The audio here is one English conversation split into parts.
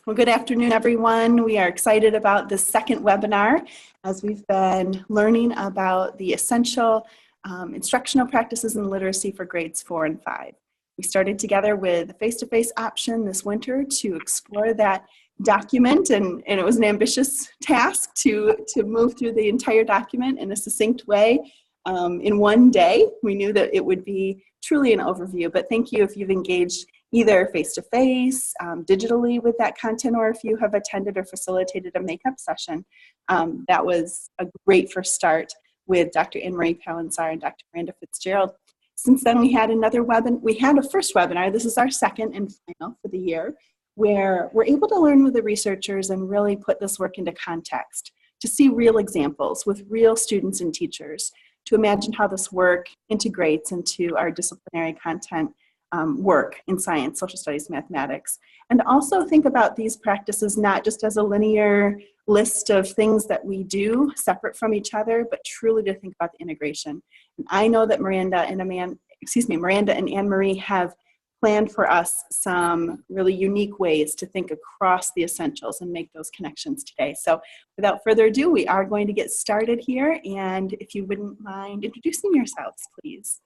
Well, good afternoon, everyone. We are excited about this second webinar as we've been learning about the essential instructional practices in literacy for grades 4 and 5. We started together with a face-to-face option this winter to explore that document, and it was an ambitious task to move through the entire document in a succinct way in one day. We knew that it would be truly an overview, but thank you if you've engaged either face-to-face, digitally with that content, or if you have attended or facilitated a makeup session. That was a great first start with Dr. Anne-Marie Palansar and Dr. Miranda Fitzgerald. Since then, we had a first webinar. This is our second and final for the year, where we're able to learn with the researchers and really put this work into context, to see real examples with real students and teachers, to imagine how this work integrates into our disciplinary content work in science, social studies, mathematics, and also think about these practices not just as a linear list of things that we do separate from each other, but truly to think about the integration. And I know that Miranda and Anne-Marie have planned for us some really unique ways to think across the essentials and make those connections today. So without further ado, we are going to get started here, and if you wouldn't mind introducing yourselves, please.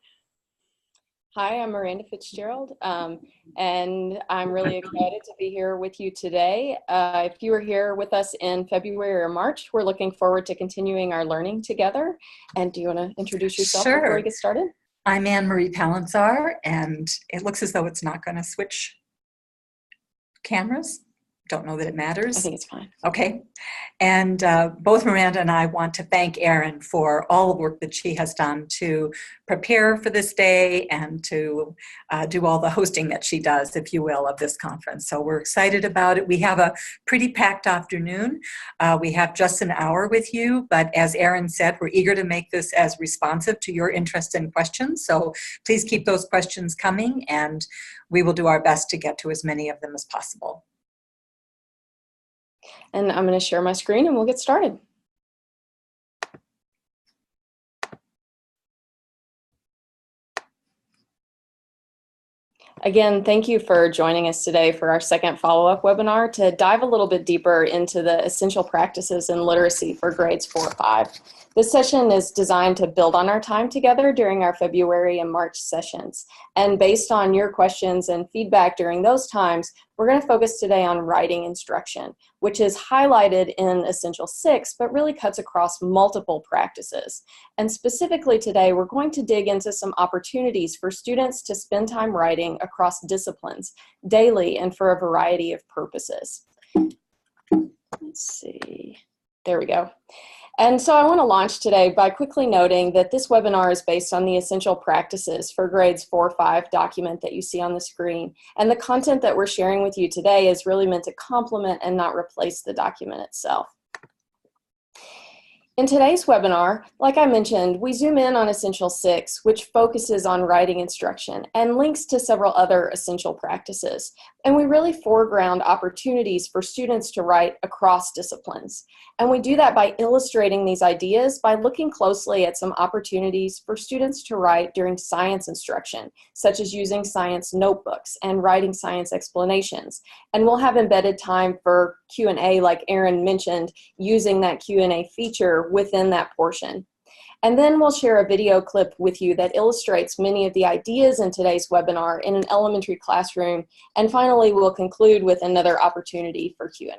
Hi, I'm Miranda Fitzgerald, and I'm really excited to be here with you today. If you were here with us in February or March, we're looking forward to continuing our learning together. And do you want to introduce yourself before we get started? I'm Anne-Marie Palansar, and it looks as though it's not going to switch cameras. Don't know that it matters. I think it's fine. Okay. And both Miranda and I want to thank Erin for all the work that she has done to prepare for this day and to do all the hosting that she does, if you will, of this conference. So we're excited about it. We have a pretty packed afternoon. We have just an hour with you, but as Erin said, we're eager to make this as responsive to your interests and questions. So please keep those questions coming, and we will do our best to get to as many of them as possible. And I'm going to share my screen and we'll get started. Again, thank you for joining us today for our second follow-up webinar to dive a little bit deeper into the essential practices in literacy for grades 4 or 5. This session is designed to build on our time together during our February and March sessions. And based on your questions and feedback during those times, we're going to focus today on writing instruction, which is highlighted in Essential 6, but really cuts across multiple practices. And specifically today, we're going to dig into some opportunities for students to spend time writing across disciplines daily and for a variety of purposes. Let's see. There we go. And so I want to launch today by quickly noting that this webinar is based on the Essential Practices for grades 4 or 5 document that you see on the screen. And the content that we're sharing with you today is really meant to complement and not replace the document itself. In today's webinar, like I mentioned, we zoom in on Essential 6, which focuses on writing instruction and links to several other essential practices. And we really foreground opportunities for students to write across disciplines. And we do that by illustrating these ideas by looking closely at some opportunities for students to write during science instruction, such as using science notebooks and writing science explanations. And we'll have embedded time for Q&A, like Erin mentioned, using that Q&A feature within that portion. And then we'll share a video clip with you that illustrates many of the ideas in today's webinar in an elementary classroom. And finally, we'll conclude with another opportunity for Q&A.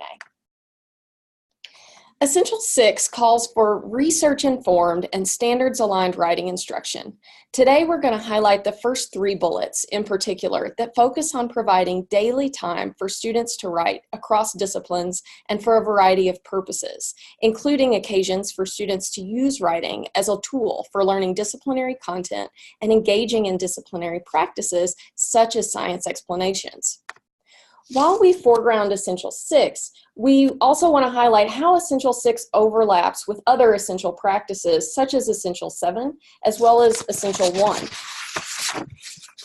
Essential 6 calls for research-informed and standards-aligned writing instruction. Today, we're going to highlight the first 3 bullets in particular that focus on providing daily time for students to write across disciplines and for a variety of purposes, including occasions for students to use writing as a tool for learning disciplinary content and engaging in disciplinary practices such as science explanations. While we foreground Essential 6, we also want to highlight how Essential 6 overlaps with other essential practices, such as Essential 7, as well as Essential 1.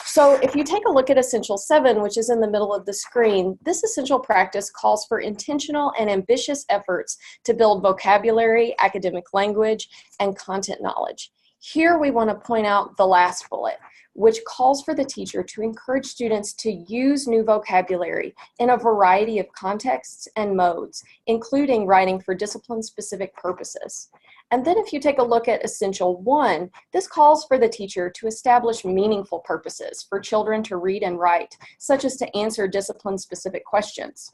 So if you take a look at Essential 7, which is in the middle of the screen, this essential practice calls for intentional and ambitious efforts to build vocabulary, academic language, and content knowledge. Here we want to point out the last bullet, which calls for the teacher to encourage students to use new vocabulary in a variety of contexts and modes, including writing for discipline-specific purposes. And then if you take a look at Essential 1, this calls for the teacher to establish meaningful purposes for children to read and write, such as to answer discipline-specific questions.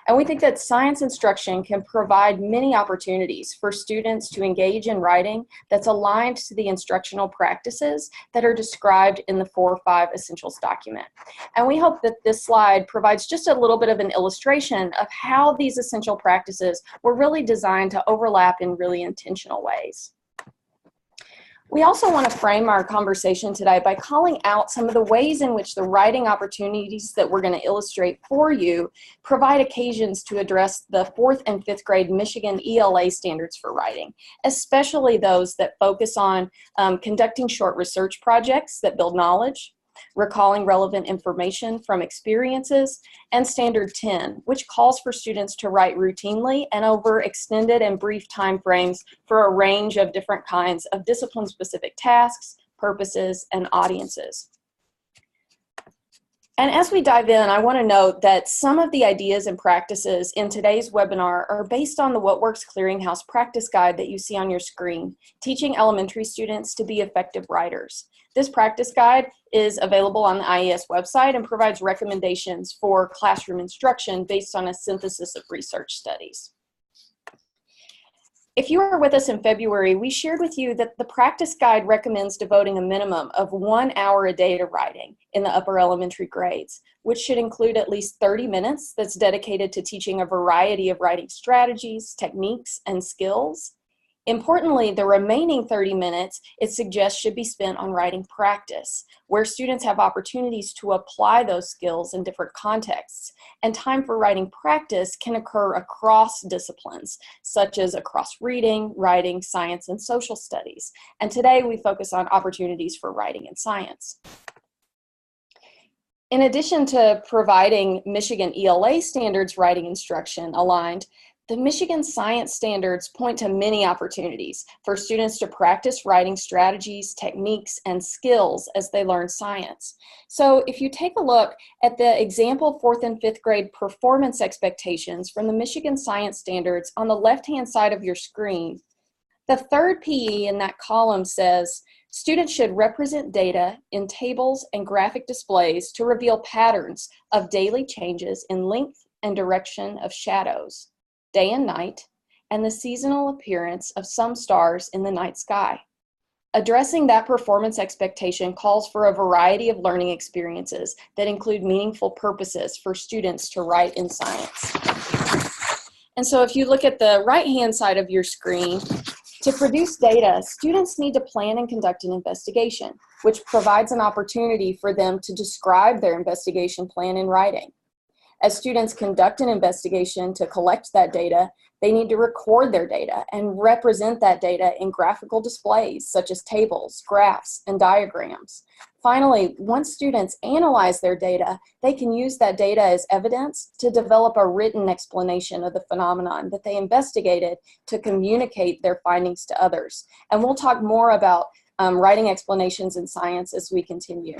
And we think that science instruction can provide many opportunities for students to engage in writing that's aligned to the instructional practices that are described in the 4-5 Essentials document. And we hope that this slide provides just a little bit of an illustration of how these essential practices were really designed to overlap in really intentional ways. We also want to frame our conversation today by calling out some of the ways in which the writing opportunities that we're going to illustrate for you provide occasions to address the 4th and 5th grade Michigan ELA standards for writing, especially those that focus on conducting short research projects that build knowledge, recalling relevant information from experiences, and Standard 10, which calls for students to write routinely and over extended and brief time frames for a range of different kinds of discipline-specific tasks, purposes, and audiences. And as we dive in, I want to note that some of the ideas and practices in today's webinar are based on the What Works Clearinghouse practice guide that you see on your screen, teaching elementary students to be effective writers. This practice guide is available on the IES website and provides recommendations for classroom instruction based on a synthesis of research studies. If you were with us in February, we shared with you that the practice guide recommends devoting a minimum of 1 hour a day to writing in the upper elementary grades, which should include at least 30 minutes that's dedicated to teaching a variety of writing strategies, techniques, and skills. Importantly, the remaining 30 minutes it suggests should be spent on writing practice, where students have opportunities to apply those skills in different contexts. And time for writing practice can occur across disciplines, such as across reading, writing, science, and social studies. And today we focus on opportunities for writing in science. In addition to providing Michigan ELA standards writing instruction aligned, the Michigan Science Standards point to many opportunities for students to practice writing strategies, techniques, and skills as they learn science. So if you take a look at the example 4th and 5th grade performance expectations from the Michigan Science Standards on the left-hand side of your screen, the third PE in that column says, students should represent data in tables and graphic displays to reveal patterns of daily changes in length and direction of shadows, day and night, and the seasonal appearance of some stars in the night sky. Addressing that performance expectation calls for a variety of learning experiences that include meaningful purposes for students to write in science. And so if you look at the right-hand side of your screen, to produce data, students need to plan and conduct an investigation, which provides an opportunity for them to describe their investigation plan in writing. As students conduct an investigation to collect that data, they need to record their data and represent that data in graphical displays such as tables, graphs, and diagrams. Finally, once students analyze their data, they can use that data as evidence to develop a written explanation of the phenomenon that they investigated to communicate their findings to others. And we'll talk more about writing explanations in science as we continue.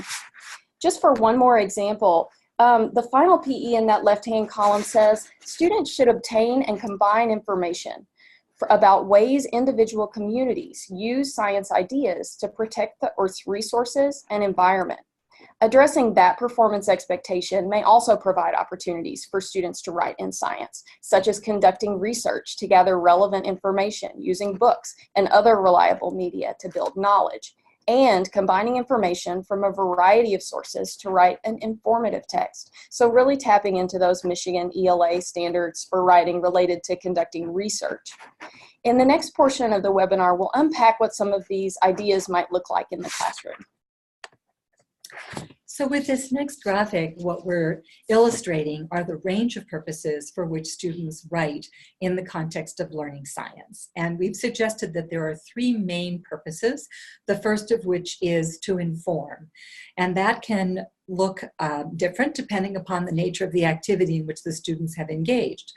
Just for one more example, the final PE in that left-hand column says, students should obtain and combine information about ways individual communities use science ideas to protect the Earth's resources and environment. Addressing that performance expectation may also provide opportunities for students to write in science, such as conducting research to gather relevant information using books and other reliable media to build knowledge, and combining information from a variety of sources to write an informative text. So really tapping into those Michigan ELA standards for writing related to conducting research. In the next portion of the webinar, we'll unpack what some of these ideas might look like in the classroom. So with this next graphic, what we're illustrating are the range of purposes for which students write in the context of learning science. And we've suggested that there are 3 main purposes, the first of which is to inform. And that can look different depending upon the nature of the activity in which the students have engaged.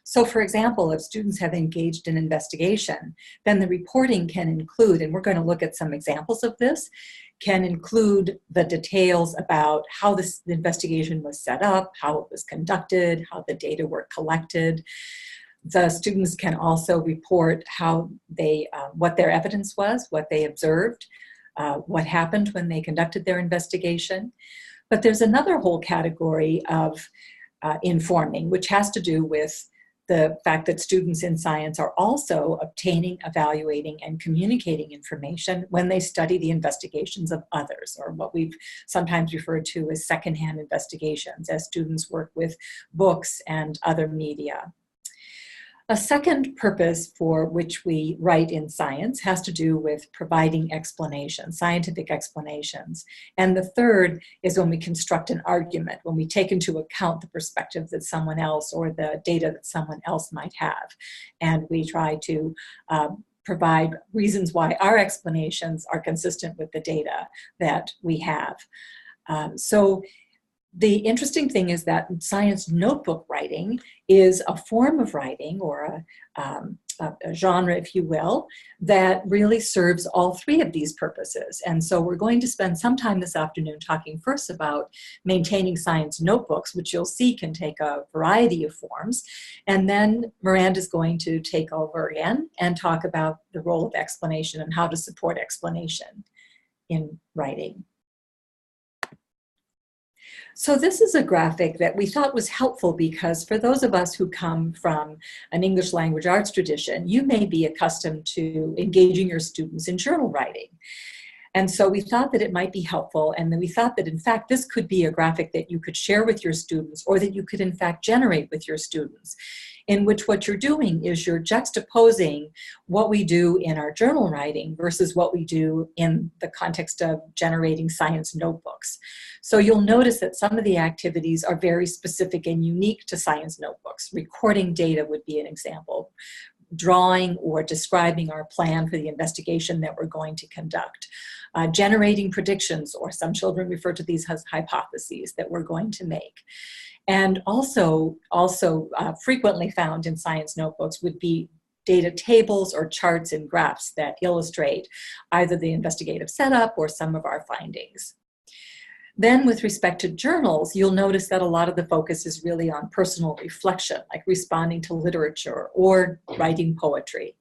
So for example, if students have engaged in investigation, then the reporting can include, and we're going to look at some examples of this, can include the details about how this investigation was set up, how it was conducted, how the data were collected. The students can also report how they, what their evidence was, what they observed, what happened when they conducted their investigation. But there's another whole category of informing, which has to do with the fact that students in science are also obtaining, evaluating, and communicating information when they study the investigations of others, or what we've sometimes referred to as secondhand investigations, as students work with books and other media. A second purpose for which we write in science has to do with providing explanations, scientific explanations. And the third is when we construct an argument, when we take into account the perspective that someone else or the data that someone else might have. And we try to provide reasons why our explanations are consistent with the data that we have. So the interesting thing is that science notebook writing is a form of writing, or a genre, if you will, that really serves all three of these purposes. And so we're going to spend some time this afternoon talking first about maintaining science notebooks, which you'll see can take a variety of forms. And then Miranda's going to take over again and talk about the role of explanation and how to support explanation in writing. So this is a graphic that we thought was helpful because for those of us who come from an English language arts tradition, you may be accustomed to engaging your students in journal writing. And so we thought that it might be helpful, and then we thought that in fact this could be a graphic that you could share with your students, or that you could in fact generate with your students, in which what you're doing is you're juxtaposing what we do in our journal writing versus what we do in the context of generating science notebooks. So you'll notice that some of the activities are very specific and unique to science notebooks. Recording data would be an example. Drawing or describing our plan for the investigation that we're going to conduct. Generating predictions, or some children refer to these as hypotheses that we're going to make. And also frequently found in science notebooks would be data tables or charts and graphs that illustrate either the investigative setup or some of our findings. Then with respect to journals, you'll notice that a lot of the focus is really on personal reflection, like responding to literature or writing poetry.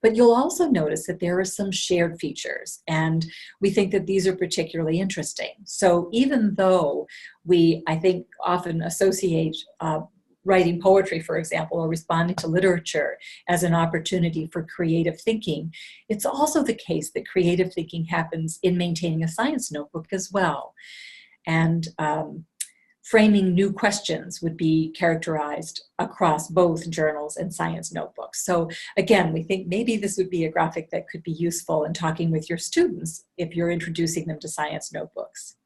But you'll also notice that there are some shared features, and we think that these are particularly interesting. So even though we, I think, often associate writing poetry, for example, or responding to literature as an opportunity for creative thinking, it's also the case that creative thinking happens in maintaining a science notebook as well. And framing new questions would be characterized across both journals and science notebooks. So again, we think maybe this would be a graphic that could be useful in talking with your students if you're introducing them to science notebooks.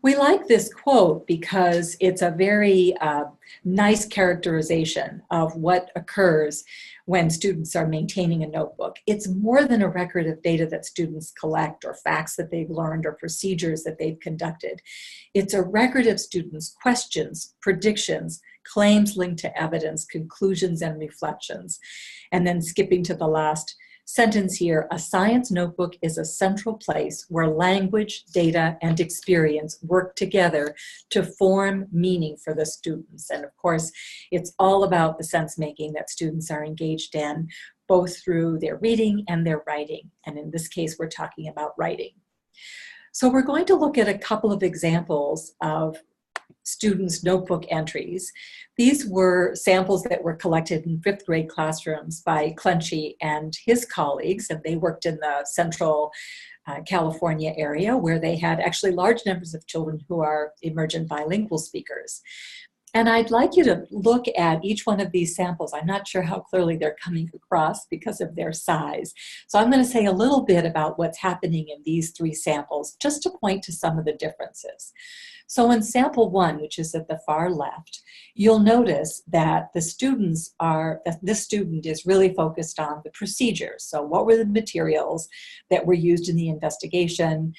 We like this quote because it's a very nice characterization of what occurs when students are maintaining a notebook. It's more than a record of data that students collect, or facts that they've learned, or procedures that they've conducted. It's a record of students' questions, predictions, claims linked to evidence, conclusions, and reflections. And then skipping to the last sentence here, a science notebook is a central place where language, data, and experience work together to form meaning for the students. And of course, it's all about the sense making that students are engaged in, both through their reading and their writing. And in this case, we're talking about writing. So we're going to look at a couple of examples of students' notebook entries. These were samples that were collected in 5th grade classrooms by Clenchy and his colleagues, and they worked in the Central California area, where they had actually large numbers of children who are emergent bilingual speakers. And I'd like you to look at each one of these samples. I'm not sure how clearly they're coming across because of their size. So I'm going to say a little bit about what's happening in these 3 samples, just to point to some of the differences. So in sample 1, which is at the far left, you'll notice that this student is really focused on the procedures. So what were the materials that were used in the investigation?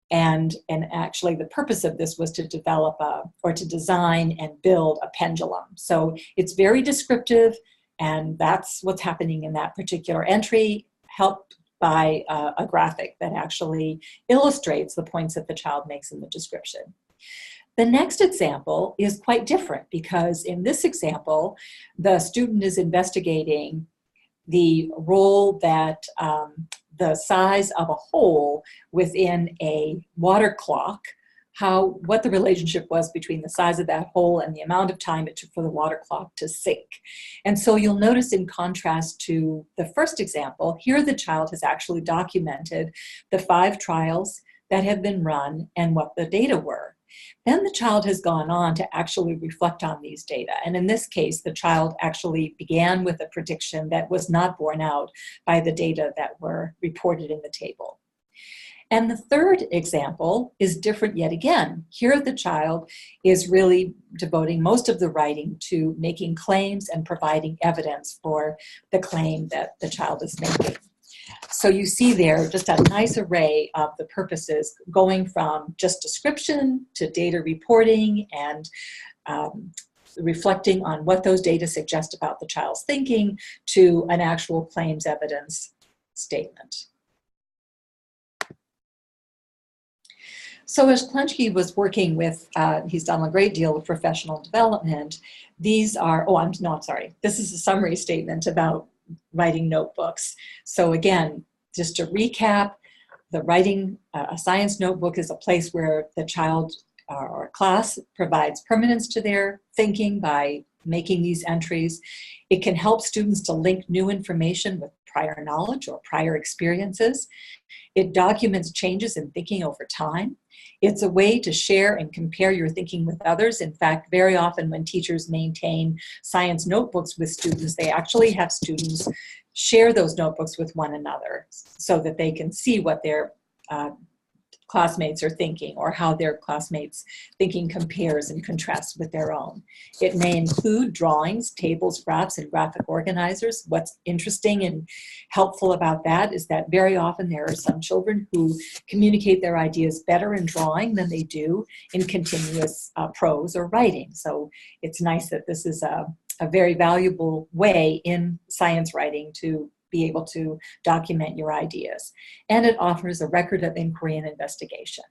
And actually the purpose of this was to develop or to design and build a pendulum. So it's very descriptive, and that's what's happening in that particular entry, helped by a graphic that actually illustrates the points that the child makes in the description. The next example is quite different, because in this example, the student is investigating the role that the size of a hole within a water clock, what the relationship was between the size of that hole and the amount of time it took for the water clock to sink. And so you'll notice, in contrast to the first example, here the child has actually documented the 5 trials that have been run and what the data were. Then the child has gone on to actually reflect on these data. And in this case, the child actually began with a prediction that was not borne out by the data that were reported in the table. And the third example is different yet again. Here the child is really devoting most of the writing to making claims and providing evidence for the claim that the child is making. So you see there just a nice array of the purposes, going from just description to data reporting and reflecting on what those data suggest about the child's thinking, to an actual claims evidence statement. So as Klensky was working with, he's done a great deal with professional development. These are, this is a summary statement about writing notebooks. So again, just to recap, the writing, a science notebook is a place where the child or class provides permanence to their thinking by making these entries. It can help students to link new information with prior knowledge or prior experiences. It documents changes in thinking over time. It's a way to share and compare your thinking with others. In fact, very often when teachers maintain science notebooks with students, they actually have students share those notebooks with one another so that they can see what their classmates are thinking, or how their classmates' thinking compares and contrasts with their own. It may include drawings, tables, graphs, and graphic organizers. What's interesting and helpful about that is that very often there are some children who communicate their ideas better in drawing than they do in continuous prose or writing. So it's nice that this is a very valuable way in science writing to be able to document your ideas. And it offers a record of inquiry and investigation.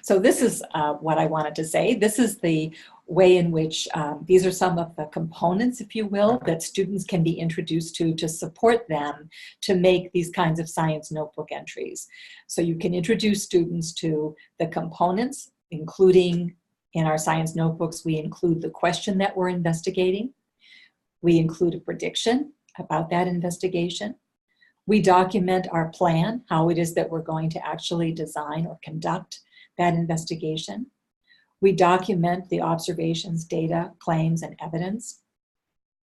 So this is what I wanted to say. This is the way in which these are some of the components, if you will, that students can be introduced to support them to make these kinds of science notebook entries. So you can introduce students to the components, including in our science notebooks, we include the question that we're investigating. We include a prediction about that investigation. We document our plan, how it is that we're going to actually design or conduct that investigation. We document the observations, data, claims, and evidence.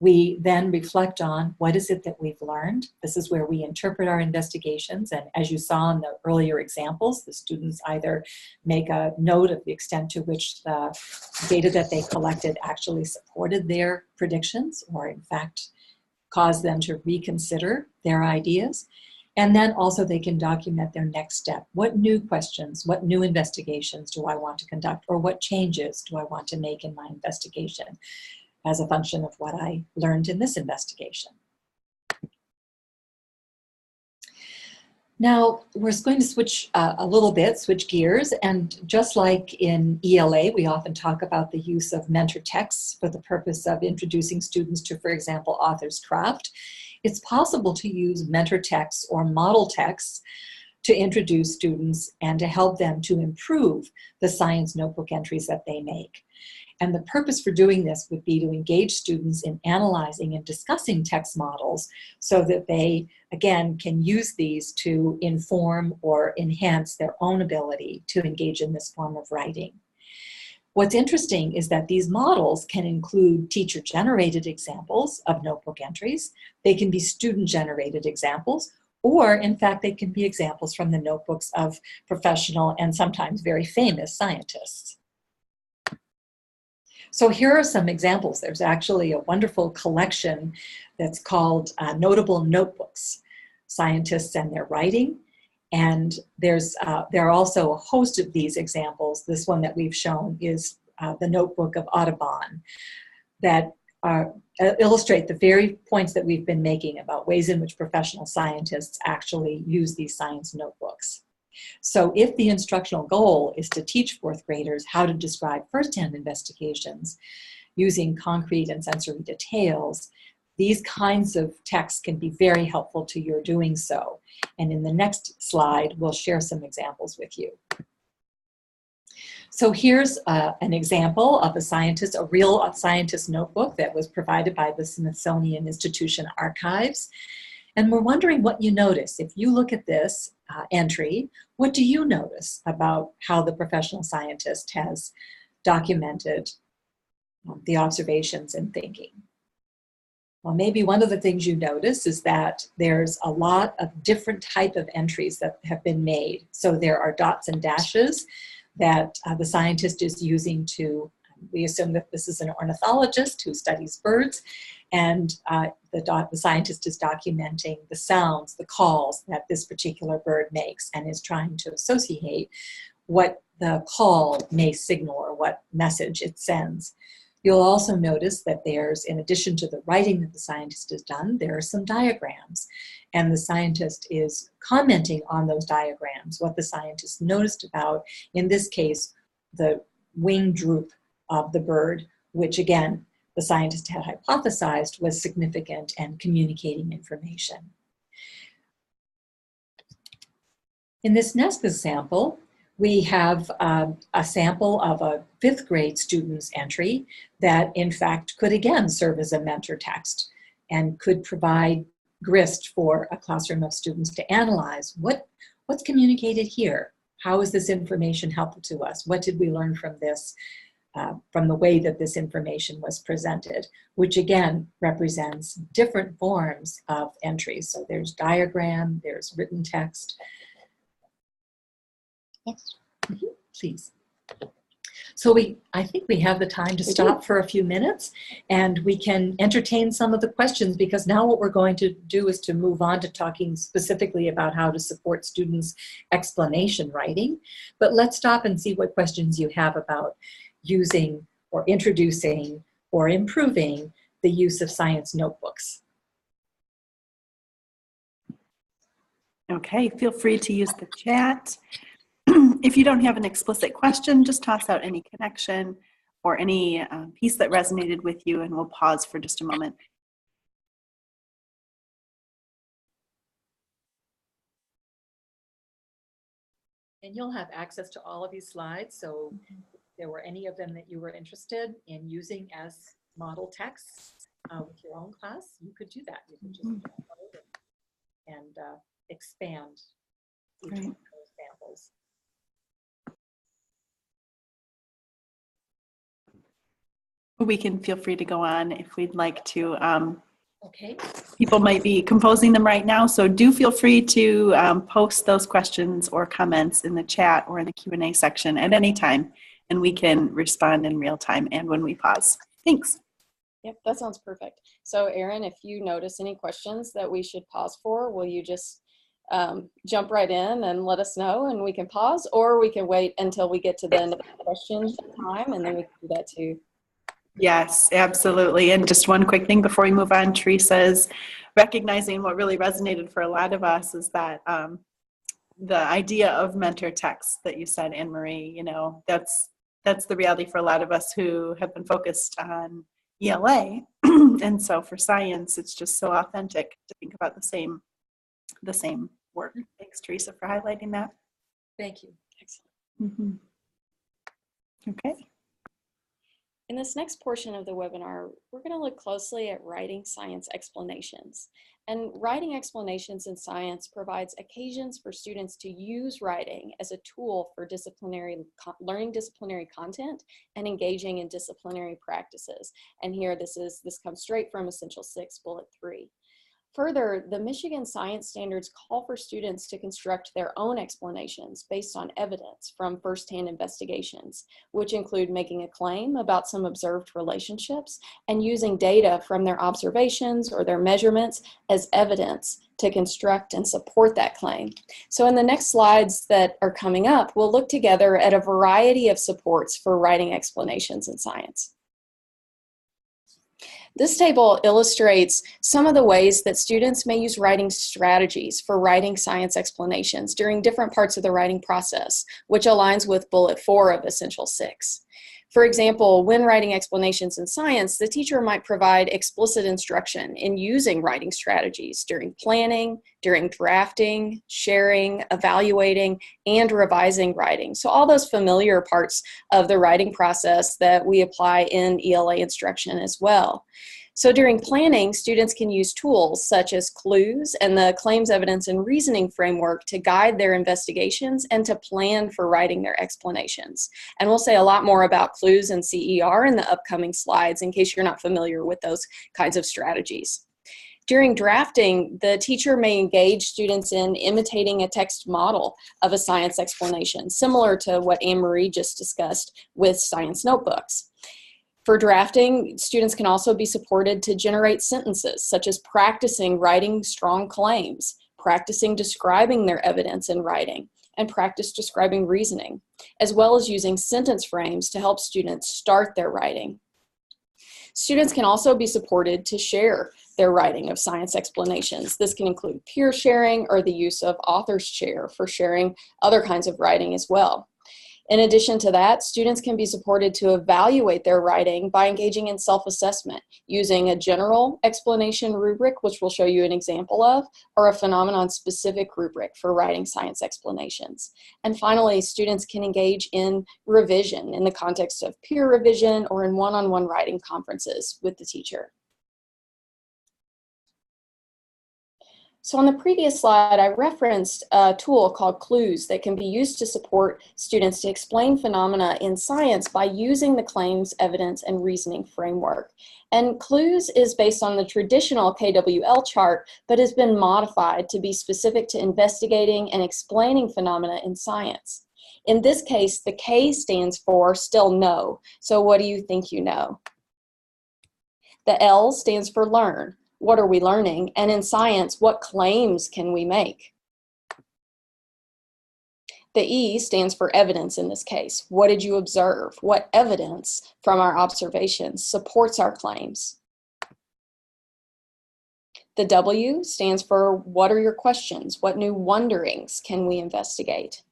We then reflect on what is it that we've learned. This is where we interpret our investigations. And as you saw in the earlier examples, the students either make a note of the extent to which the data that they collected actually supported their predictions, or in fact caused them to reconsider their ideas. And then also they can document their next step. What new questions, what new investigations do I want to conduct, or what changes do I want to make in my investigation as a function of what I learned in this investigation. Now, we're going to switch a little bit, switch gears, and just like in ELA, we often talk about the use of mentor texts for the purpose of introducing students to, for example, author's craft. It's possible to use mentor texts or model texts to introduce students and to help them to improve the science notebook entries that they make. And the purpose for doing this would be to engage students in analyzing and discussing text models so that they, again, can use these to inform or enhance their own ability to engage in this form of writing. What's interesting is that these models can include teacher-generated examples of notebook entries. They can be student-generated examples, or in fact, they can be examples from the notebooks of professional and sometimes very famous scientists. So here are some examples. There's actually a wonderful collection that's called Notable Notebooks. scientists and their writing. And there are also a host of these examples. This one that we've shown is the notebook of Audubon that illustrate the very points that we've been making about ways in which professional scientists actually use these science notebooks. So if the instructional goal is to teach fourth graders how to describe firsthand investigations using concrete and sensory details, these kinds of texts can be very helpful to your doing so. And in the next slide, we'll share some examples with you. So here's an example of a real scientist notebook that was provided by the Smithsonian Institution Archives. And we're wondering what you notice. If you look at this entry, what do you notice about how the professional scientist has documented the observations and thinking? Well, maybe one of the things you notice is that there's a lot of different type of entries that have been made. So there are dots and dashes that the scientist is using to, we assume that this is an ornithologist who studies birds, and the scientist is documenting the sounds, the calls that this particular bird makes, and is trying to associate what the call may signal or what message it sends. You'll also notice that there's, in addition to the writing that the scientist has done, there are some diagrams. And the scientist is commenting on those diagrams, what the scientist noticed about, in this case, the wing droop of the bird, which again, the scientist had hypothesized was significant and communicating information. In this next example, we have a sample of a 5th grade student's entry that in fact could again serve as a mentor text and could provide grist for a classroom of students to analyze what's communicated here. How is this information helpful to us? What did we learn from this, from the way that this information was presented, which again represents different forms of entries. So there's diagram, there's written text. Next, please. So I think we have the time to stop for a few minutes and we can entertain some of the questions, because now what we're going to do is to move on to talking specifically about how to support students' explanation writing. But let's stop and see what questions you have about using or introducing or improving the use of science notebooks. Okay, feel free to use the chat. If you don't have an explicit question, just toss out any connection or any piece that resonated with you, and we'll pause for just a moment. And you'll have access to all of these slides, so if there were any of them that you were interested in using as model texts with your own class, you could do that. You could just download it and expand each one of those samples. We can feel free to go on if we'd like to. Okay. People might be composing them right now, so do feel free to post those questions or comments in the chat or in the Q&A section at any time, and we can respond in real time and when we pause. Thanks. Yep, that sounds perfect. So Erin, if you notice any questions that we should pause for, will you just jump right in and let us know and we can pause, or we can wait until we get to the end of the question time and then we can do that too. Yes, absolutely. And just one quick thing before we move on, Teresa's recognizing what really resonated for a lot of us is that the idea of mentor text that you said, Anne Marie, you know, that's the reality for a lot of us who have been focused on ELA. And so for science, it's just so authentic to think about the same work. Thanks, Teresa, for highlighting that. Thank you. Excellent. Okay. In this next portion of the webinar, we're going to look closely at writing science explanations. And writing explanations in science provides occasions for students to use writing as a tool for learning disciplinary content and engaging in disciplinary practices. And here this comes straight from Essential 6, Bullet 3. Further, the Michigan Science Standards call for students to construct their own explanations based on evidence from firsthand investigations, which include making a claim about some observed relationships and using data from their observations or their measurements as evidence to construct and support that claim. So in the next slides that are coming up, we'll look together at a variety of supports for writing explanations in science. This table illustrates some of the ways that students may use writing strategies for writing science explanations during different parts of the writing process, which aligns with bullet 4 of Essential 6. For example, when writing explanations in science, the teacher might provide explicit instruction in using writing strategies during planning, during drafting, sharing, evaluating, and revising writing. So all those familiar parts of the writing process that we apply in ELA instruction as well. So during planning, students can use tools such as clues and the claims, evidence, and reasoning framework to guide their investigations and to plan for writing their explanations. And we'll say a lot more about clues and CER in the upcoming slides in case you're not familiar with those kinds of strategies. During drafting, the teacher may engage students in imitating a text model of a science explanation, similar to what Anne-Marie just discussed with science notebooks. For drafting, students can also be supported to generate sentences, such as practicing writing strong claims, practicing describing their evidence in writing, and practice describing reasoning, as well as using sentence frames to help students start their writing. Students can also be supported to share their writing of science explanations. This can include peer sharing or the use of author's chair for sharing other kinds of writing as well. In addition to that, students can be supported to evaluate their writing by engaging in self-assessment using a general explanation rubric, which we'll show you an example of, or a phenomenon-specific rubric for writing science explanations. And finally, students can engage in revision in the context of peer revision or in one-on-one writing conferences with the teacher. So on the previous slide, I referenced a tool called Clues that can be used to support students to explain phenomena in science by using the claims, evidence, and reasoning framework. And Clues is based on the traditional KWL chart, but has been modified to be specific to investigating and explaining phenomena in science. In this case, the K stands for still know. So what do you think you know? The L stands for learn. What are we learning? And in science, what claims can we make? The E stands for evidence in this case. What did you observe? What evidence from our observations supports our claims? The W stands for what are your questions? What new wonderings can we investigate?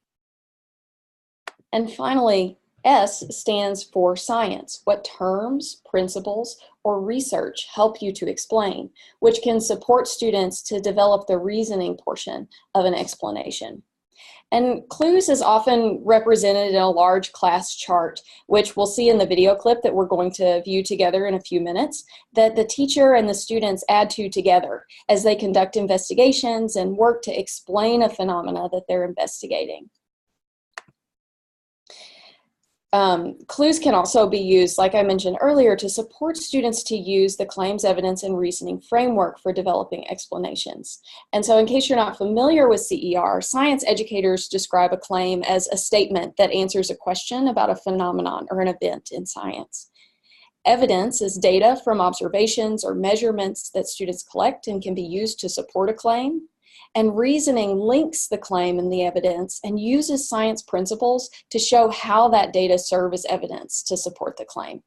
And finally, S stands for science. What terms, principles, or research help you to explain, which can support students to develop the reasoning portion of an explanation. And Clues is often represented in a large class chart, which we'll see in the video clip that we're going to view together in a few minutes, that the teacher and the students add to together as they conduct investigations and work to explain a phenomena that they're investigating. Clues can also be used, like I mentioned earlier, to support students to use the claims, evidence, and reasoning framework for developing explanations. And so in case you're not familiar with CER, science educators describe a claim as a statement that answers a question about a phenomenon or an event in science. Evidence is data from observations or measurements that students collect and can be used to support a claim. And reasoning links the claim and the evidence and uses science principles to show how that data serve as evidence to support the claim.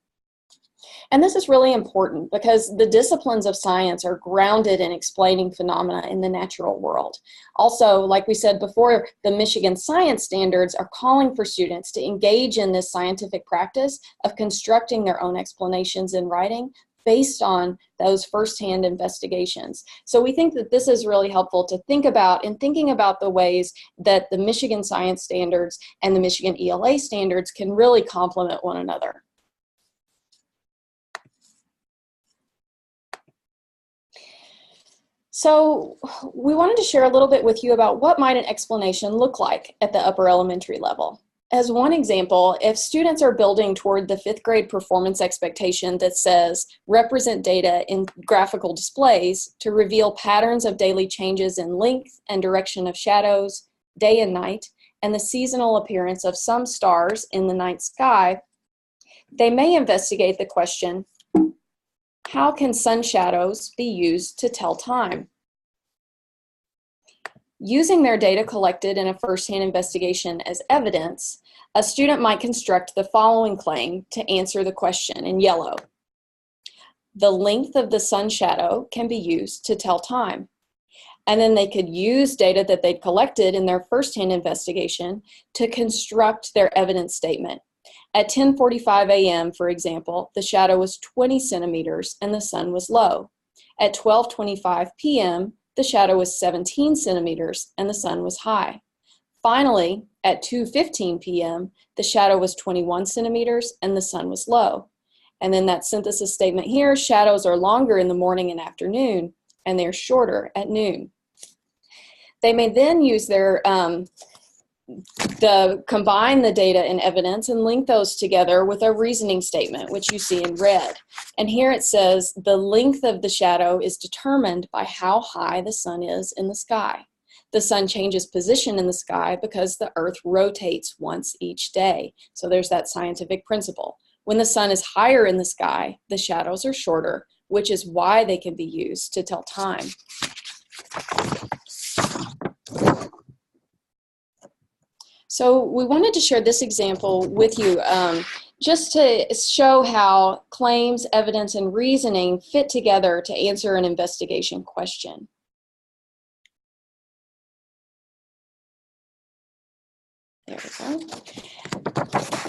And this is really important because the disciplines of science are grounded in explaining phenomena in the natural world. Also, like we said before, the Michigan Science Standards are calling for students to engage in this scientific practice of constructing their own explanations in writing based on those firsthand investigations. So we think that this is really helpful to think about in thinking about the ways that the Michigan Science Standards and the Michigan ELA standards can really complement one another. So we wanted to share a little bit with you about what might an explanation look like at the upper elementary level. As one example, if students are building toward the 5th grade performance expectation that says, represent data in graphical displays to reveal patterns of daily changes in length and direction of shadows, day and night, and the seasonal appearance of some stars in the night sky, they may investigate the question, how can sun shadows be used to tell time? Using their data collected in a first-hand investigation as evidence, a student might construct the following claim to answer the question in yellow. The length of the sun shadow can be used to tell time. And then they could use data that they'd collected in their first-hand investigation to construct their evidence statement. At 10:45 a.m., for example, the shadow was 20 centimeters and the sun was low. At 12:25 p.m., the shadow was 17 centimeters and the sun was high. Finally, at 2:15 p.m., the shadow was 21 centimeters and the sun was low. And then that synthesis statement here, shadows are longer in the morning and afternoon, and they're shorter at noon. They may then use their combine the data and evidence and link those together with a reasoning statement, which you see in red. And here it says the length of the shadow is determined by how high the sun is in the sky. The sun changes position in the sky because the earth rotates once each day. So there's that scientific principle. When the sun is higher in the sky, the shadows are shorter, which is why they can be used to tell time. So we wanted to share this example with you just to show how claims, evidence, and reasoning fit together to answer an investigation question. There we go.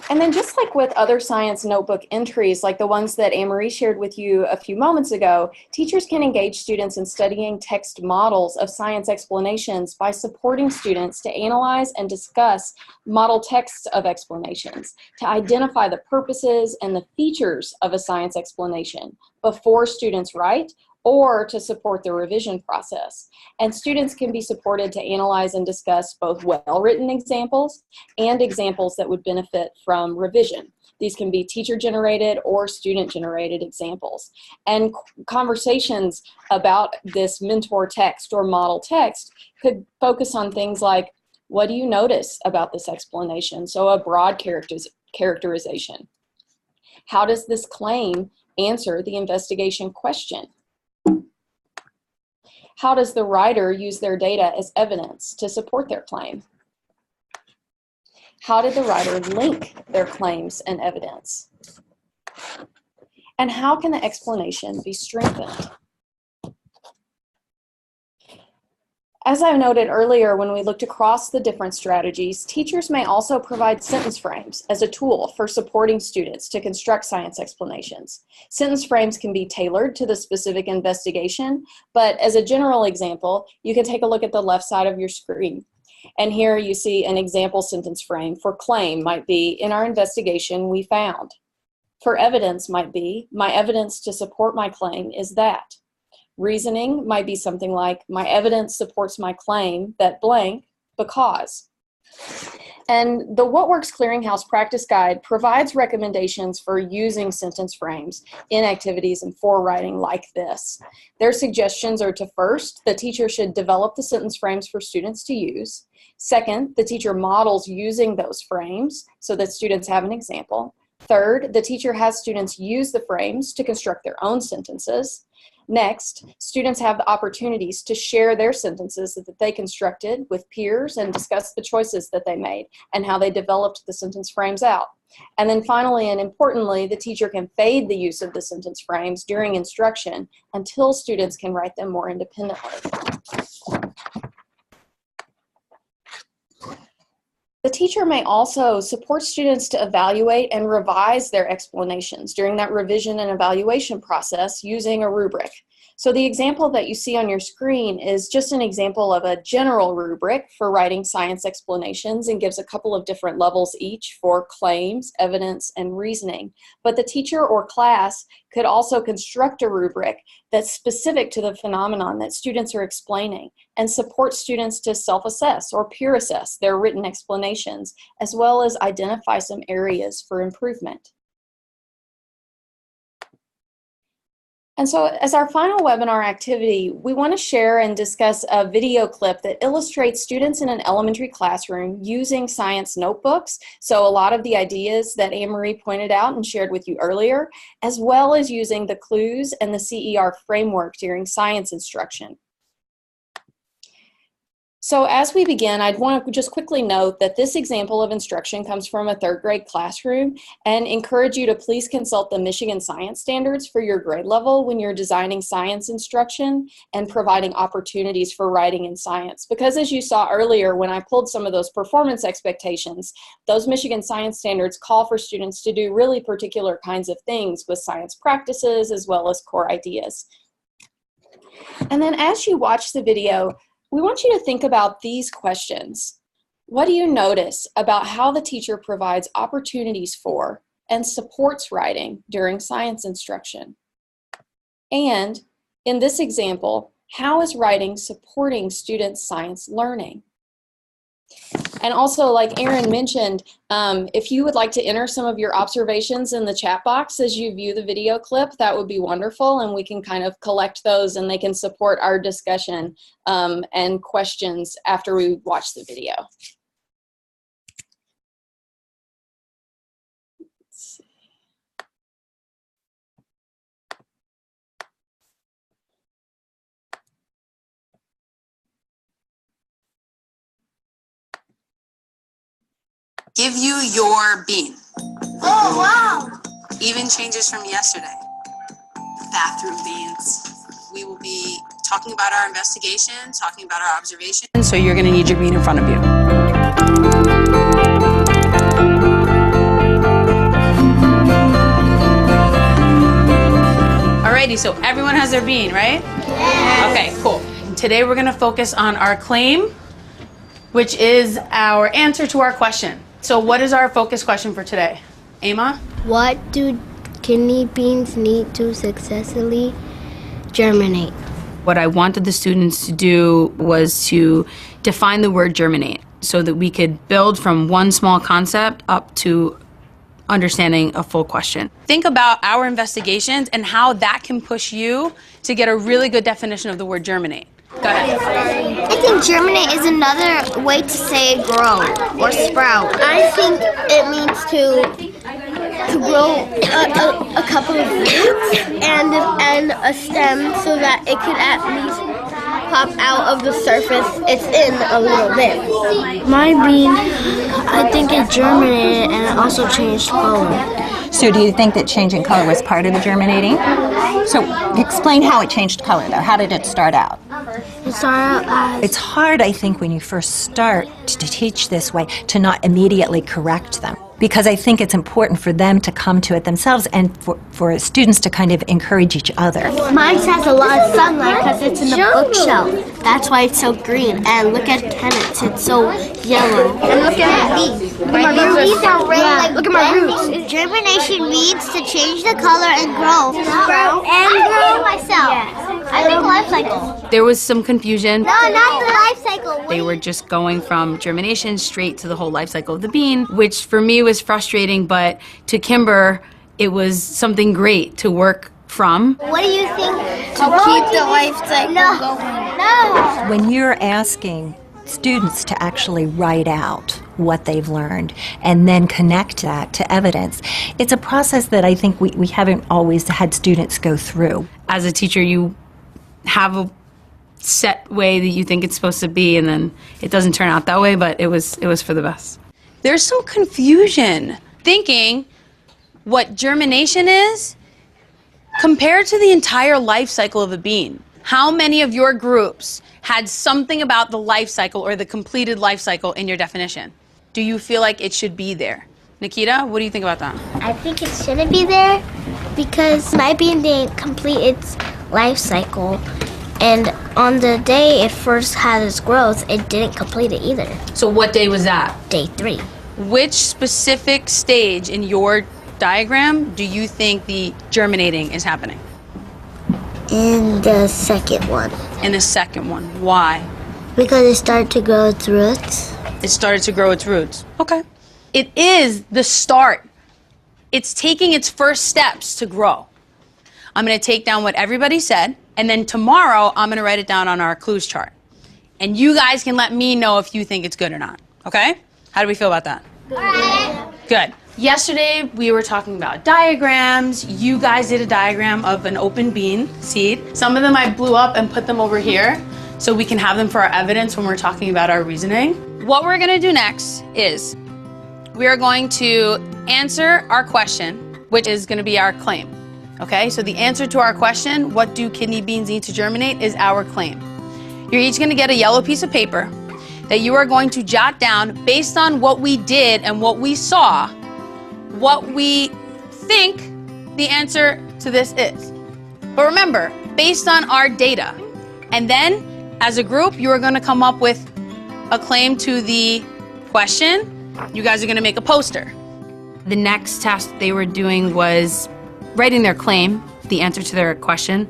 And then just like with other science notebook entries, like the ones that Anne-Marie shared with you a few moments ago, teachers can engage students in studying text models of science explanations by supporting students to analyze and discuss model texts of explanations, to identify the purposes and the features of a science explanation before students write, or to support the revision process. And students can be supported to analyze and discuss both well-written examples and examples that would benefit from revision. These can be teacher-generated or student-generated examples. And conversations about this mentor text or model text could focus on things like, what do you notice about this explanation? So a broad characterization. How does this claim answer the investigation question? How does the writer use their data as evidence to support their claim? How did the writer link their claims and evidence? And how can the explanation be strengthened? As I noted earlier, when we looked across the different strategies, teachers may also provide sentence frames as a tool for supporting students to construct science explanations. Sentence frames can be tailored to the specific investigation, but as a general example, you can take a look at the left side of your screen. And here you see an example sentence frame for claim might be, in our investigation, we found. For evidence might be, my evidence to support my claim is that. Reasoning might be something like, my evidence supports my claim that blank because. And the What Works Clearinghouse Practice Guide provides recommendations for using sentence frames in activities and for writing like this. Their suggestions are to first, the teacher should develop the sentence frames for students to use. Second, the teacher models using those frames so that students have an example. Third, the teacher has students use the frames to construct their own sentences. Next, students have the opportunities to share their sentences that they constructed with peers and discuss the choices that they made and how they developed the sentence frames out. And then finally and importantly, the teacher can fade the use of the sentence frames during instruction until students can write them more independently. The teacher may also support students to evaluate and revise their explanations during that revision and evaluation process using a rubric. So the example that you see on your screen is just an example of a general rubric for writing science explanations and gives a couple of different levels each for claims, evidence, and reasoning. But the teacher or class could also construct a rubric that's specific to the phenomenon that students are explaining and support students to self-assess or peer assess their written explanations, as well as identify some areas for improvement. And so as our final webinar activity, we want to share and discuss a video clip that illustrates students in an elementary classroom using science notebooks. So a lot of the ideas that Anne-Marie pointed out and shared with you earlier, as well as using the clues and the CER framework during science instruction. So as we begin, I'd want to just quickly note that this example of instruction comes from a third grade classroom and encourage you to please consult the Michigan Science Standards for your grade level when you're designing science instruction and providing opportunities for writing in science. Because as you saw earlier, when I pulled some of those performance expectations, those Michigan Science Standards call for students to do really particular kinds of things with science practices as well as core ideas. And then as you watch the video, we want you to think about these questions. What do you notice about how the teacher provides opportunities for and supports writing during science instruction? And in this example, how is writing supporting students' science learning? And also, like Erin mentioned, if you would like to enter some of your observations in the chat box as you view the video clip, that would be wonderful, and we can kind of collect those and they can support our discussion and questions after we watch the video. Let's see. Give you your bean. Oh, wow. Even changes from yesterday. Bathroom beans. We will be talking about our investigation, talking about our observation. So you're going to need your bean in front of you. Alrighty, so everyone has their bean, right? Yes. Okay, cool. Today we're going to focus on our claim, which is our answer to our question. So what is our focus question for today? Emma? What do kidney beans need to successfully germinate? What I wanted the students to do was to define the word germinate so that we could build from one small concept up to understanding a full question. Think about our investigations and how that can push you to get a really good definition of the word germinate. Go ahead. I think germinate is another way to say grow or sprout. I think it means to grow a couple of roots and a stem so that it could at least pop out of the surface it's in a little bit. My bean, I think it germinated and it also changed color. So do you think that changing color was part of the germinating? So explain how it changed color, though. How did it start out? It started out as... It's hard, I think, when you first start to teach this way, to not immediately correct them. Because I think it's important for them to come to it themselves and for students to kind of encourage each other. Mine has a lot of sunlight because it's in the bookshelf. That's why it's so green. And look at tenants, it's so yellow. And look at my leaves. My leaves are red. Yeah, look at my roots. Germination means to change the color and grow. Grow myself. Yes. I think life cycle. There was some confusion. No, not the life cycle. They were just going from germination straight to the whole life cycle of the bean, which for me was frustrating, but to Kimber, it was something great to work from. What do you think to keep the life cycle going? No. When you're asking students to actually write out what they've learned and then connect that to evidence, it's a process that I think we haven't always had students go through. As a teacher, you have a set way that you think it's supposed to be, and then it doesn't turn out that way, but it was for the best. There's some confusion thinking what germination is compared to the entire life cycle of a bean. How many of your groups had something about the life cycle or the completed life cycle in your definition? Do you feel like it should be there? Nikita, what do you think about that? I think it shouldn't be there because my bean didn't complete its life cycle. And on the day it first had its growth, it didn't complete it either. So what day was that? Day 3. Which specific stage in your diagram do you think the germinating is happening? In the second one. In the second one. Why? Because it started to grow its roots. It started to grow its roots. Okay. It is the start. It's taking its first steps to grow. I'm going to take down what everybody said, and then tomorrow I'm going to write it down on our clues chart. And you guys can let me know if you think it's good or not. Okay? How do we feel about that? Good. Yesterday we were talking about diagrams. You guys did a diagram of an open bean seed. Some of them I blew up and put them over here so we can have them for our evidence when we're talking about our reasoning. What we're going to do next is we are going to answer our question, which is going to be our claim. Okay, so the answer to our question, what do kidney beans need to germinate, is our claim. You're each going to get a yellow piece of paper that you are going to jot down based on what we did and what we saw, what we think the answer to this is. But remember, based on our data. And then, as a group, you are going to come up with a claim to the question. You guys are going to make a poster. The next task they were doing was writing their claim, the answer to their question,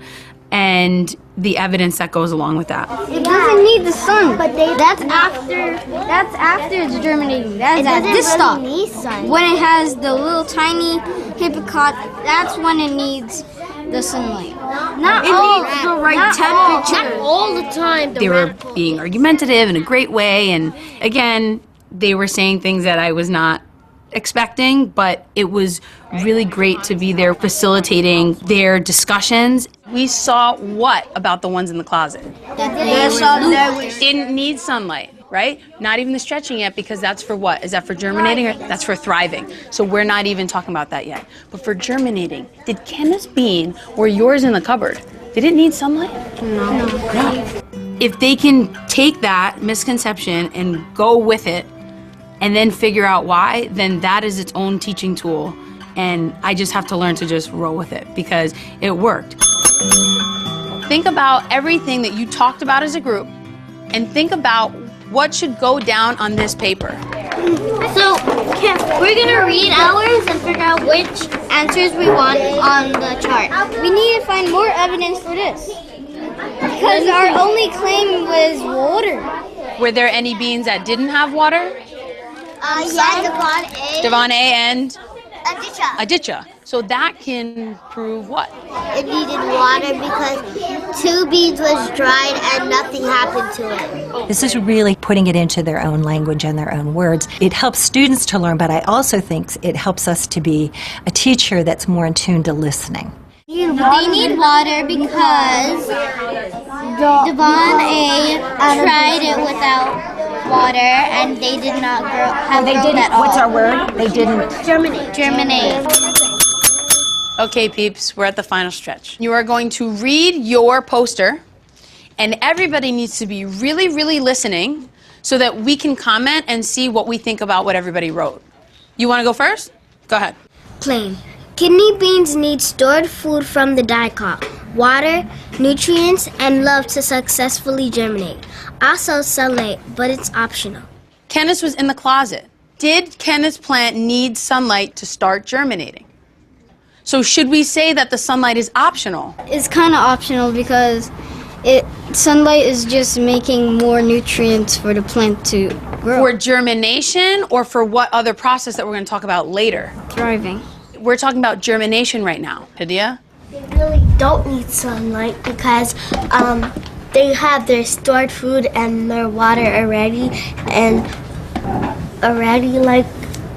and the evidence that goes along with that. It doesn't need the sun, but that's after it's germinating. That's at this stop. When it has the little tiny hippocat, that's when it needs the sunlight. Not the right temperature. Not all the time. They were being argumentative in a great way, and again, they were saying things that I was not expecting, but it was really great to be there facilitating their discussions. We saw what about the ones in the closet? Didn't need sunlight, right? Not even the stretching yet, because that's for what? Is that for germinating, or that's for thriving? So we're not even talking about that yet. But for germinating, did Kenneth's bean or yours in the cupboard, did it need sunlight? No. If they can take that misconception and go with it and then figure out why, then that is its own teaching tool. And I just have to learn to just roll with it because it worked. Think about everything that you talked about as a group and think about what should go down on this paper. So, we're going to read ours and figure out which answers we want on the chart. We need to find more evidence for this. Because our only claim was water. Were there any beans that didn't have water? Yeah, Devon A. Devon A and? Aditya. So that can prove what? It needed water because 2 beans was dried and nothing happened to it. This is really putting it into their own language and their own words. It helps students to learn, but I also think it helps us to be a teacher that's more in tune to listening. They need water because Devon A tried it without water and they did not have growth at all. What's our word? They didn't Germinate. Okay, peeps, we're at the final stretch. You are going to read your poster, and everybody needs to be really, really listening so that we can comment and see what we think about what everybody wrote. You want to go first? Go ahead. Plain. Kidney beans need stored food from the dicot, water, nutrients, and love to successfully germinate. Also sunlight, but it's optional. Kenneth was in the closet. Did Kenneth's plant need sunlight to start germinating? So should we say that the sunlight is optional? It's kind of optional because sunlight is just making more nutrients for the plant to grow. For germination or for what other process that we're going to talk about later? Thriving. We're talking about germination right now. Lydia? They really don't need sunlight because they have their stored food and their water already like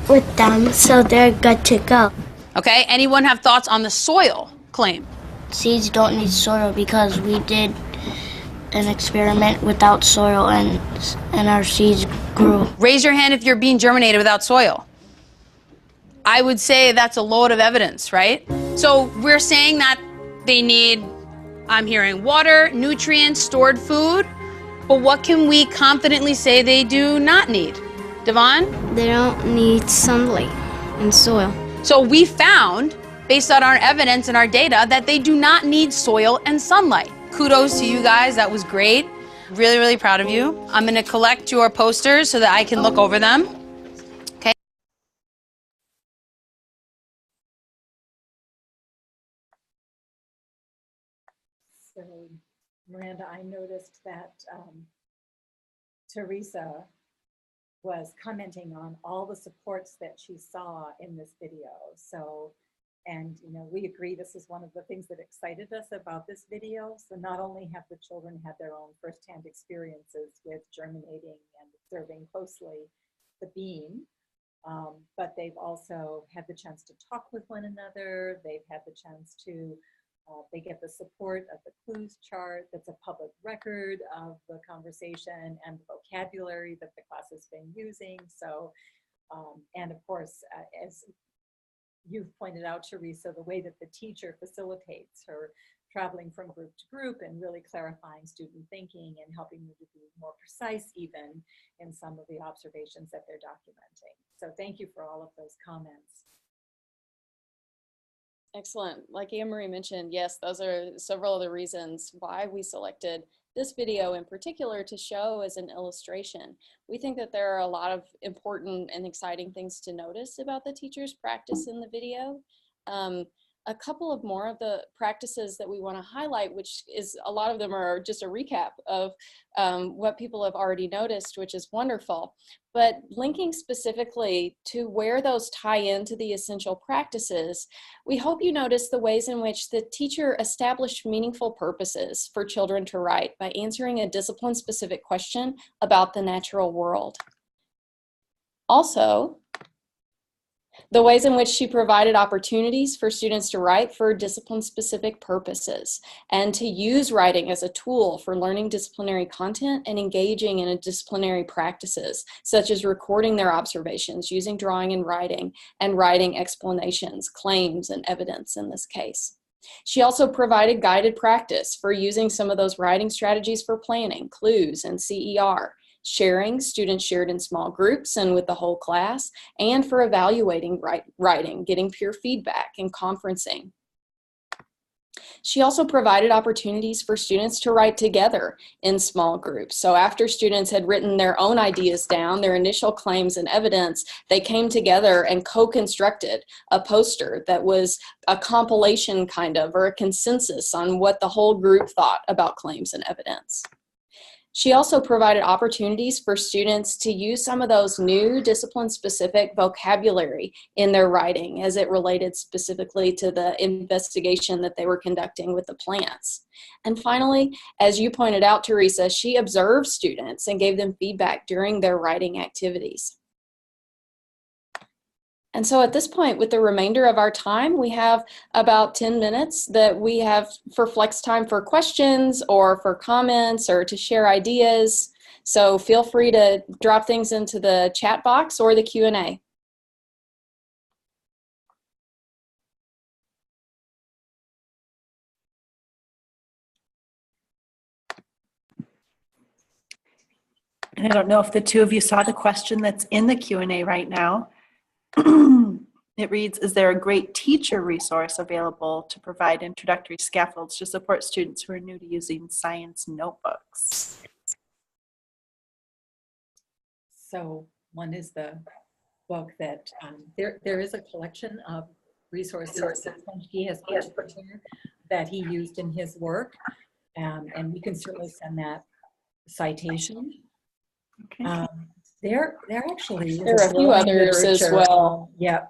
with them, so they're good to go. Okay, anyone have thoughts on the soil claim? Seeds don't need soil because we did an experiment without soil and our seeds grew. Raise your hand if you're being germinated without soil. I would say that's a load of evidence, right? So we're saying that they need, I'm hearing water, nutrients, stored food, but what can we confidently say they do not need? Devon? They don't need sunlight and soil. So we found based on our evidence and our data, that they do not need soil and sunlight. Kudos to you guys, that was great. Really, really proud of you. I'm gonna collect your posters so that I can look over them. Okay. So, Miranda, I noticed that Teresa was commenting on all the supports that she saw in this video. So, and you know, we agree this is one of the things that excited us about this video. So not only have the children had their own firsthand experiences with germinating and observing closely the bean, but they've also had the chance to talk with one another. They've had the chance to they get the support of the clues chart that's a public record of the conversation and the vocabulary that the class has been using. So, and of course, as you've pointed out, Teresa, the way that the teacher facilitates her traveling from group to group and really clarifying student thinking and helping you to be more precise even in some of the observations that they're documenting. So thank you for all of those comments. Excellent. Like Anne-Marie mentioned, yes, those are several of the reasons why we selected this video in particular to show as an illustration. We think that there are a lot of important and exciting things to notice about the teacher's practice in the video. A couple of more of the practices that we want to highlight, which is a lot of them are just a recap of what people have already noticed, which is wonderful. But linking specifically to where those tie into the essential practices, we hope you notice the ways in which the teacher established meaningful purposes for children to write by answering a discipline-specific question about the natural world. Also, the ways in which she provided opportunities for students to write for discipline-specific purposes and to use writing as a tool for learning disciplinary content and engaging in disciplinary practices, such as recording their observations, using drawing and writing explanations, claims, and evidence in this case. She also provided guided practice for using some of those writing strategies for planning, clues, and CER. Sharing, students shared in small groups and with the whole class, and for evaluating writing, getting peer feedback, and conferencing. She also provided opportunities for students to write together in small groups. So after students had written their own ideas down, their initial claims and evidence, they came together and co-constructed a poster that was a compilation kind of, or a consensus on what the whole group thought about claims and evidence. She also provided opportunities for students to use some of those new discipline-specific vocabulary in their writing as it related specifically to the investigation that they were conducting with the plants. And finally, as you pointed out, Teresa, she observed students and gave them feedback during their writing activities. And so at this point, with the remainder of our time, we have about 10 minutes that we have for flex time for questions or for comments or to share ideas. So feel free to drop things into the chat box or the Q&A. And I don't know if the two of you saw the question that's in the Q&A right now. It reads, is there a great teacher resource available to provide introductory scaffolds to support students who are new to using science notebooks? So one is the book that there is a collection of resources that he has put together that he used in his work, and we can certainly send that citation. Okay. There actually There are a few others as well. Yeah.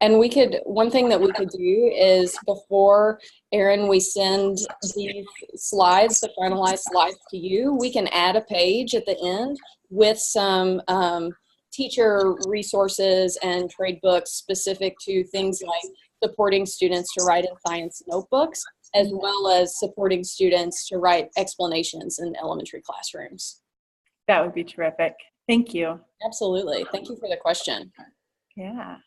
And we could, one thing that we could do is before, Erin, we send these slides, the finalized slides to you, we can add a page at the end with some teacher resources and trade books specific to things like supporting students to write in science notebooks, as well as supporting students to write explanations in elementary classrooms. That would be terrific. Thank you. Absolutely. Thank you for the question. Yeah.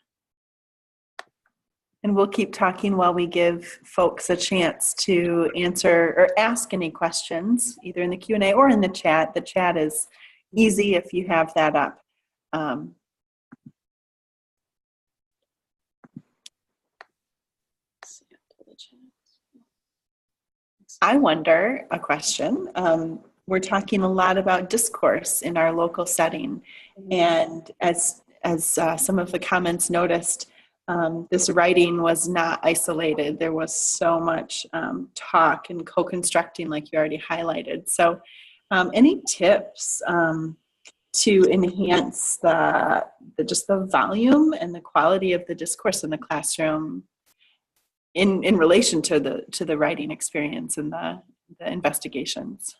And we'll keep talking while we give folks a chance to answer or ask any questions, either in the Q&A or in the chat. The chat is easy if you have that up. I wonder, a question, we're talking a lot about discourse in our local setting. And as some of the comments noticed, this writing was not isolated. There was so much talk and co-constructing, like you already highlighted. So any tips to enhance just the volume and the quality of the discourse in the classroom in relation to the writing experience and the investigations?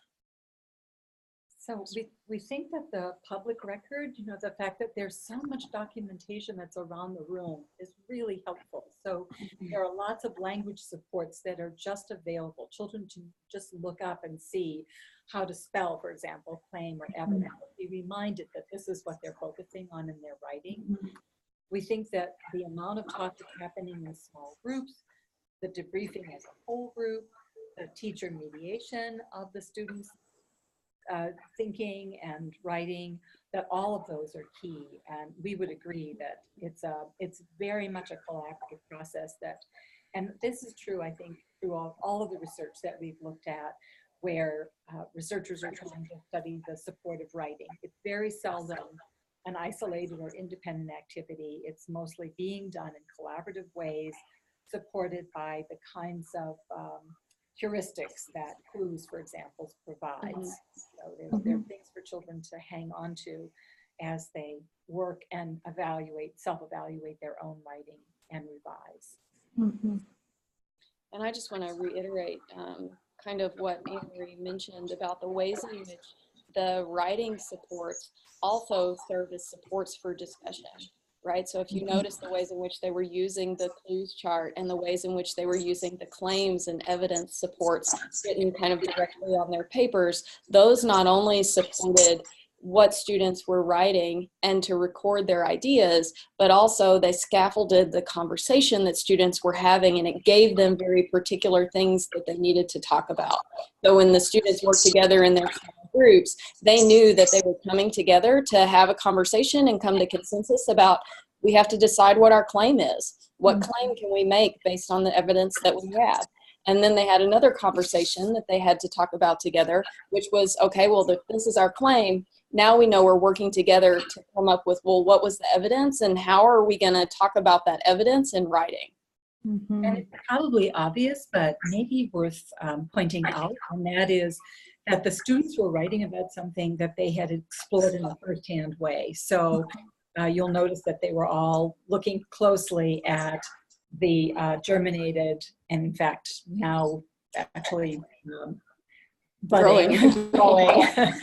So we think that the public record, the fact that there's so much documentation that's around the room is really helpful. So there are lots of language supports that are just available. Children to just look up and see how to spell, for example, claim or evidence. Be reminded that this is what they're focusing on in their writing. We think that the amount of talk that's happening in small groups, the debriefing as a whole group, the teacher mediation of the students' thinking and writing, that all of those are key. And we would agree that it's very much a collaborative process and this is true, I think, through all of the research that we've looked at, where researchers are trying to study the support of writing. It's very seldom an isolated or independent activity. It's mostly being done in collaborative ways, supported by the kinds of heuristics that clues, for example, provides. So there are things for children to hang on to as they work and self-evaluate their own writing and revise. And I just want to reiterate kind of what Anne-Marie mentioned about the ways in which the writing supports also serve as supports for discussion. Right, so if you notice the ways in which they were using the clues chart and the ways in which they were using the claims and evidence supports written kind of directly on their papers, those not only supported what students were writing and to record their ideas, but also they scaffolded the conversation that students were having, and it gave them very particular things that they needed to talk about. So when the students worked together in their groups, they knew that they were coming together to have a conversation and come to consensus about, we have to decide what our claim is. What claim can we make based on the evidence that we have? And then they had another conversation that they had to talk about together, which was, okay, well, this is our claim. Now we know we're working together to come up with, well, what was the evidence and how are we going to talk about that evidence in writing? And it's probably obvious, but maybe worth pointing out, and that is that the students were writing about something that they had explored in a firsthand way. So you'll notice that they were all looking closely at the germinated, and in fact now actually growing plants.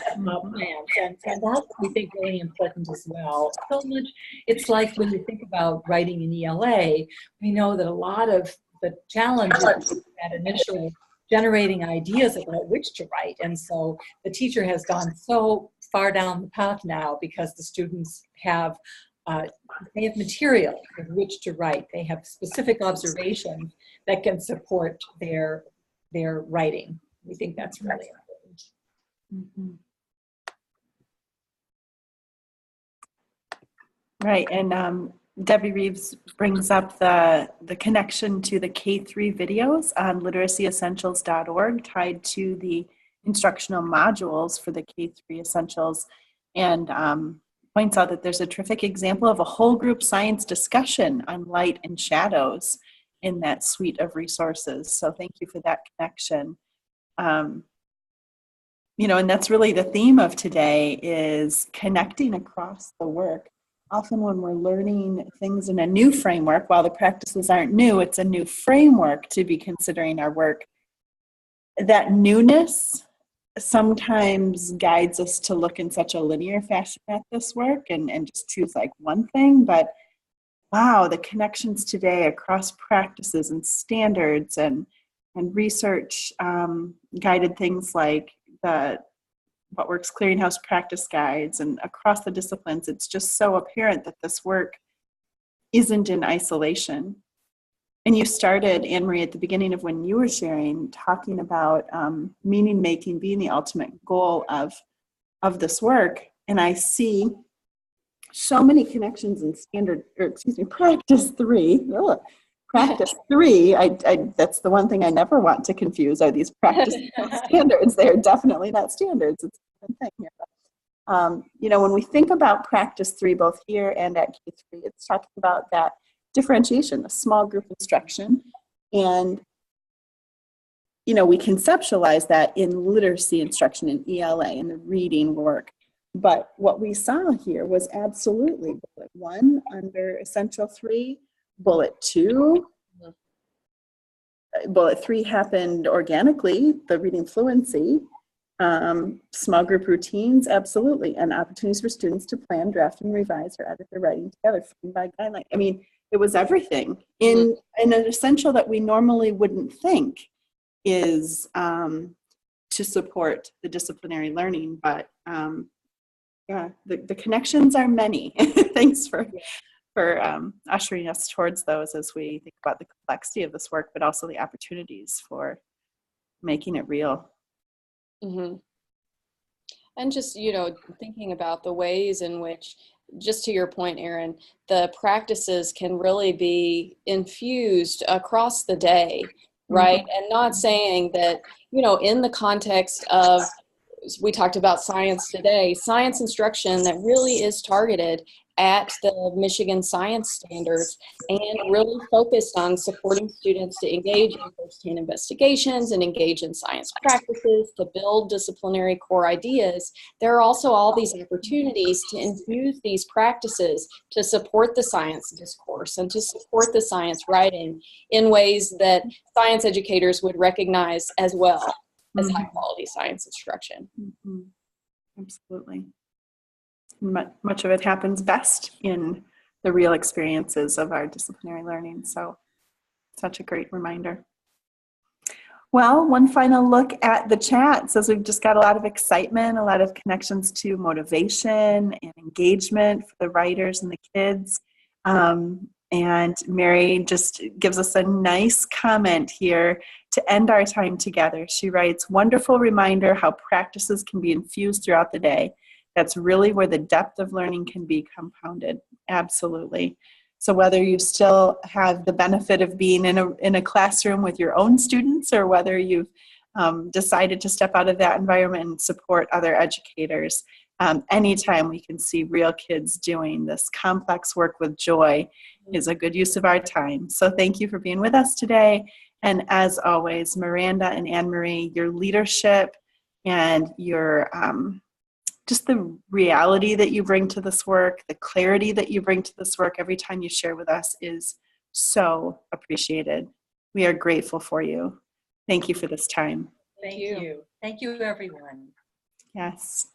And that's, we think, really important as well. So much, it's like when you think about writing in ELA, we know that a lot of the challenges that initial generating ideas about which to write. And so the teacher has gone so far down the path now because the students have they have material with which to write. They have specific observations that can support their writing. We think that's really important. Right, and Debbie Reeves brings up the connection to the K-3 videos on literacyessentials.org tied to the instructional modules for the K-3 Essentials, and points out that there's a terrific example of a whole group science discussion on light and shadows in that suite of resources. So thank you for that connection. You know, and that's really the theme of today, is connecting across the work. Often when we're learning things in a new framework, while the practices aren't new, it's a new framework to be considering our work. That newness sometimes guides us to look in such a linear fashion at this work and just choose like one thing. But wow, the connections today across practices and standards and research guided things like the What Works Clearinghouse practice guides, and across the disciplines, it's just so apparent that this work isn't in isolation. And you started, Anne-Marie, at the beginning of when you were sharing, talking about meaning making being the ultimate goal of this work. And I see so many connections in practice 3. practice 3, that's the one thing I never want to confuse, are these practice standards. They are definitely not standards. It's a different thing here. You know, when we think about practice 3, both here and at K3, it's talking about that differentiation, the small group instruction. And, you know, we conceptualize that in literacy instruction, in ELA, in the reading work. But what we saw here was absolutely bullet 1 under essential 3, bullet 2. Bullet 3 happened organically, the reading fluency. Small group routines, absolutely. And opportunities for students to plan, draft, and revise or edit their writing together, framed by guideline. I mean, it was everything in an essential that we normally wouldn't think is to support the disciplinary learning. But yeah, the connections are many. Thanks for ushering us towards those as we think about the complexity of this work, but also the opportunities for making it real. Mm-hmm. And just, you know, thinking about the ways in which, just to your point, Erin, the practices can really be infused across the day, right? And not saying that, you know, in the context of, we talked about science today, science instruction that really is targeted at the Michigan science standards and really focused on supporting students to engage in first-hand investigations and engage in science practices to build disciplinary core ideas. There are also all these opportunities to infuse these practices to support the science discourse and to support the science writing in ways that science educators would recognize as well as high-quality science instruction. Absolutely. Much of it happens best in the real experiences of our disciplinary learning. So such a great reminder. Well, one final look at the chat. So we've just got a lot of excitement, a lot of connections to motivation and engagement for the writers and the kids. And Mary just gives us a nice comment here to end our time together. She writes, "Wonderful reminder how practices can be infused throughout the day. That's really where the depth of learning can be compounded." Absolutely. So whether you still have the benefit of being in a classroom with your own students, or whether you've decided to step out of that environment and support other educators, anytime we can see real kids doing this complex work with joy is a good use of our time. So thank you for being with us today. And as always, Miranda and Anne-Marie, your leadership and your just the reality that you bring to this work, the clarity that you bring to this work every time you share with us is so appreciated. We are grateful for you. Thank you for this time. Thank you. Thank you, everyone. Yes.